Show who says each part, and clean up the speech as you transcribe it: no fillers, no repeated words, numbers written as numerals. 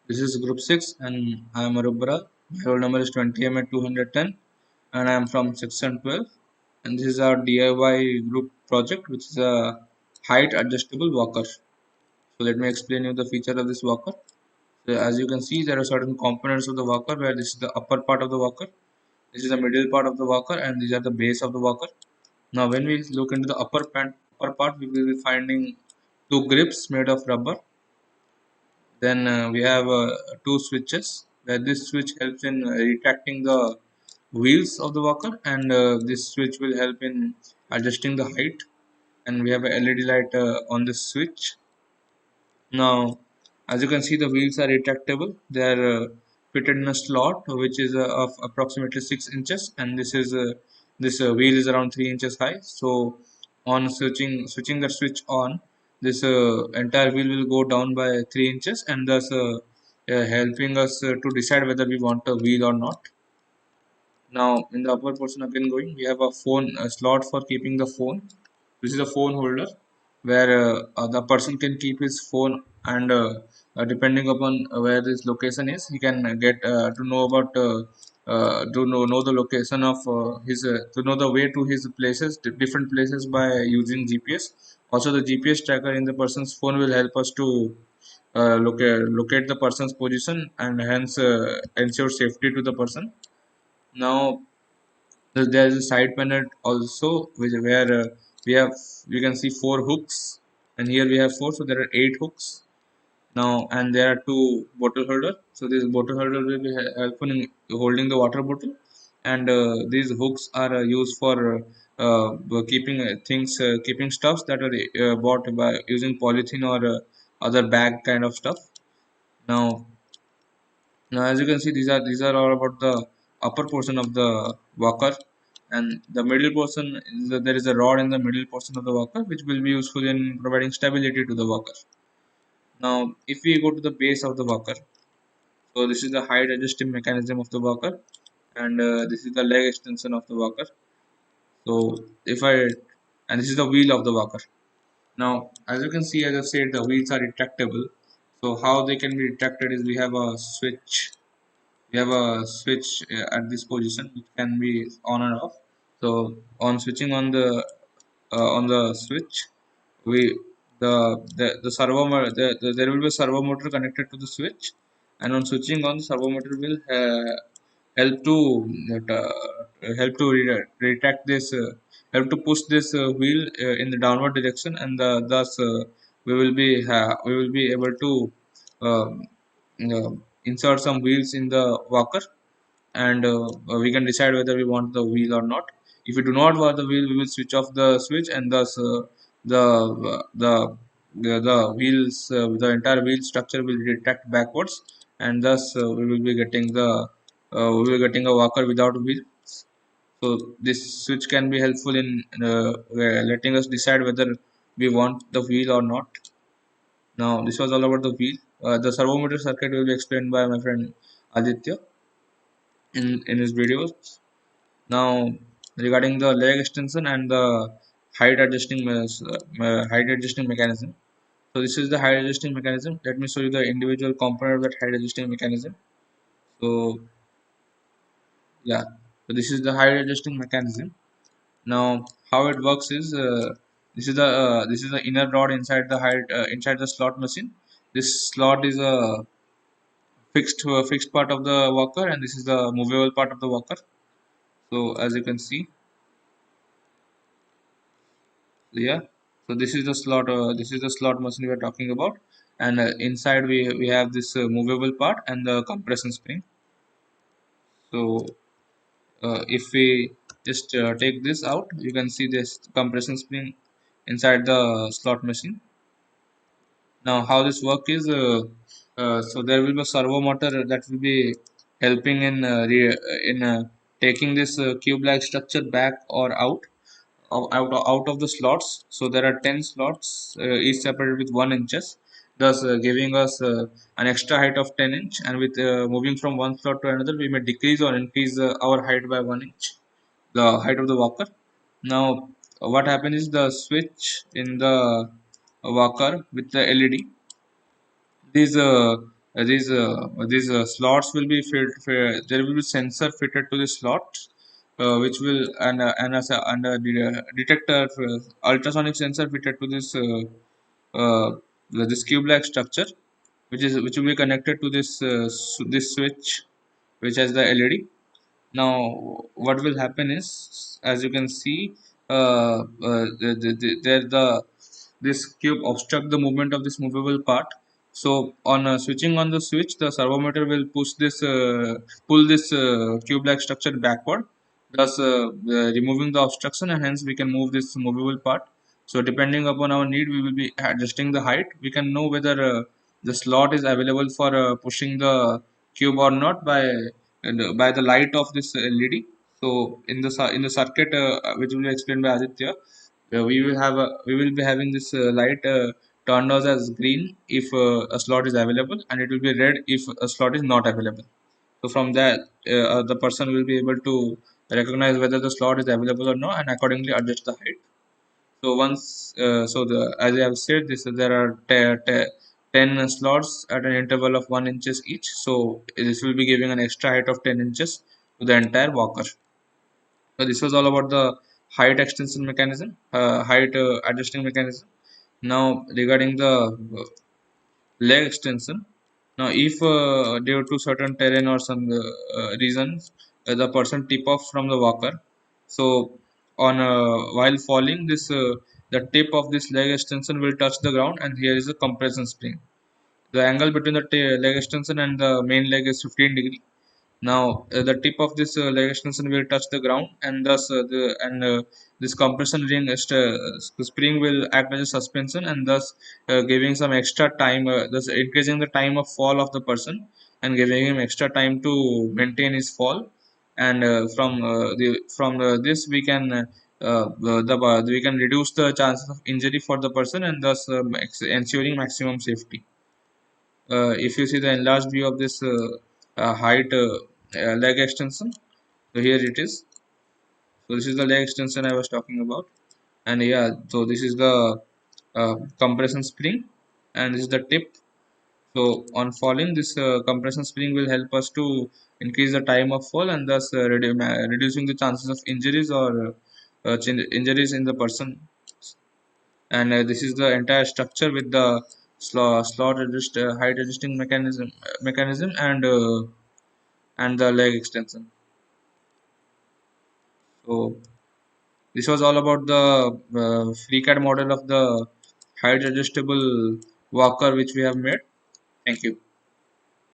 Speaker 1: This is group 6 and I am Arubra. My roll number is 20M at 210 and I am from section 12, and this is our DIY group project, which is a height adjustable walker. So let me explain you the feature of this walker. So as you can see, there are certain components of the walker where this is the upper part of the walker, this is the middle part of the walker, and these are the base of the walker. Now when we look into the upper part, we will be finding two grips made of rubber. Then we have two switches where this switch helps in retracting the wheels of the walker, and this switch will help in adjusting the height. And we have a LED light on this switch. Now as you can see, the wheels are retractable. They are fitted in a slot which is of approximately 6 inches, and this wheel is around 3 inches high. So on switching the switch on, this entire wheel will go down by 3 inches, and thus helping us to decide whether we want a wheel or not. Now in the upper portion again going, we have a slot for keeping the phone. This is a phone holder where the person can keep his phone, and depending upon where this location is, he can get to know about know the location of his to know the way to his places, different places, by using GPS. Also, the GPS tracker in the person's phone will help us to locate the person's position, and hence ensure safety to the person. Now there is a side panel also, where we have we can see four hooks, and here we have four, so there are eight hooks now, and there are two bottle holder. So this bottle holder will be helpful in holding the water bottle, and these hooks are used for keeping keeping stuffs that are bought by using polythene or other bag kind of stuff. Now now as you can see, these are all about the upper portion of the walker, and the middle portion is there is a rod in the middle portion of the walker which will be useful in providing stability to the walker. Now if we go to the base of the walker, so this is the height adjusting mechanism of the walker, and this is the leg extension of the walker. So if I and this is the wheel of the walker. Now as you can see, as I said, the wheels are retractable. So how they can be retracted is we have a switch at this position which can be on and off. So on switching on the switch, we the there will be a servo motor connected to the switch, and on switching on, the servo motor will help to retract this help to push this wheel in the downward direction, and thus we will be able to uh, insert some wheels in the walker, and we can decide whether we want the wheel or not. If we do not want the wheel, we will switch off the switch, and thus the the wheels the entire wheel structure will retract backwards, and thus we will be getting we will be getting a walker without wheels. So this switch can be helpful in letting us decide whether we want the wheel or not. Now this was all about the wheel. The servo motor circuit will be explained by my friend Aditya in his videos. Now, regarding the leg extension and the height adjusting mechanism. So this is the height adjusting mechanism. Let me show you the individual component of that height adjusting mechanism. So yeah, so this is the height adjusting mechanism. Now, how it works is this is the inner rod inside the inside the slot machine. This slot is a fixed part of the walker, and this is the movable part of the walker. So as you can see, yeah, so this is the slot machine we are talking about, and inside we have this movable part and the compression spring. So if we just take this out, you can see this compression spring inside the slot machine. Now how this work is, so there will be a servo motor that will be helping in taking this cube like structure back or out of the slots. So there are 10 slots, each separated with 1 inches, thus giving us an extra height of 10 inch, and with moving from one slot to another, we may decrease or increase our height by 1 inch, the height of the walker. Now what happens is, the switch in the walker with the LED, these these slots will be there will be sensor fitted to the slots, which will and a detector ultrasonic sensor fitted to uh, this cube-like structure, which will be connected to this switch, which has the LED. Now what will happen is, as you can see, the this cube obstruct the movement of this movable part. So on switching on the switch, the servometer will pull this cube like structure backward, thus removing the obstruction, and hence we can move this movable part. So depending upon our need, we will be adjusting the height. We can know whether the slot is available for pushing the cube or not by the light of this LED. So in the circuit, which will be explained by Aditya, we will be having this light turned on as green if a slot is available, and it will be red if a slot is not available. So from that, the person will be able to recognize whether the slot is available or not, and accordingly adjust the height. So the as I have said, this there are 10 slots at an interval of 1 inches each. So this will be giving an extra height of 10 inches to the entire walker. So this was all about the height adjusting mechanism. Now regarding the leg extension. Now, if due to certain terrain or some reasons, the person tip off from the walker, so on while falling, this the tip of this leg extension will touch the ground, and here is a compression spring. The angle between the leg extension and the main leg is 15 degree. Now the tip of this leg extension will touch the ground, and thus this compression ring spring will act as a suspension, and thus giving some extra time, thus increasing the time of fall of the person, and giving him extra time to maintain his fall. And from this we can we can reduce the chances of injury for the person, and thus ensuring maximum safety. If you see the enlarged view of this height leg extension, so here it is. So this is the leg extension I was talking about, and yeah, so this is the compression spring, and this is the tip. So on falling, this compression spring will help us to increase the time of fall, and thus reducing the chances of injuries or injuries in the person. And this is the entire structure with the height adjusting mechanism and the leg extension. So this was all about the FreeCAD model of the height adjustable walker which we have made. Thank you.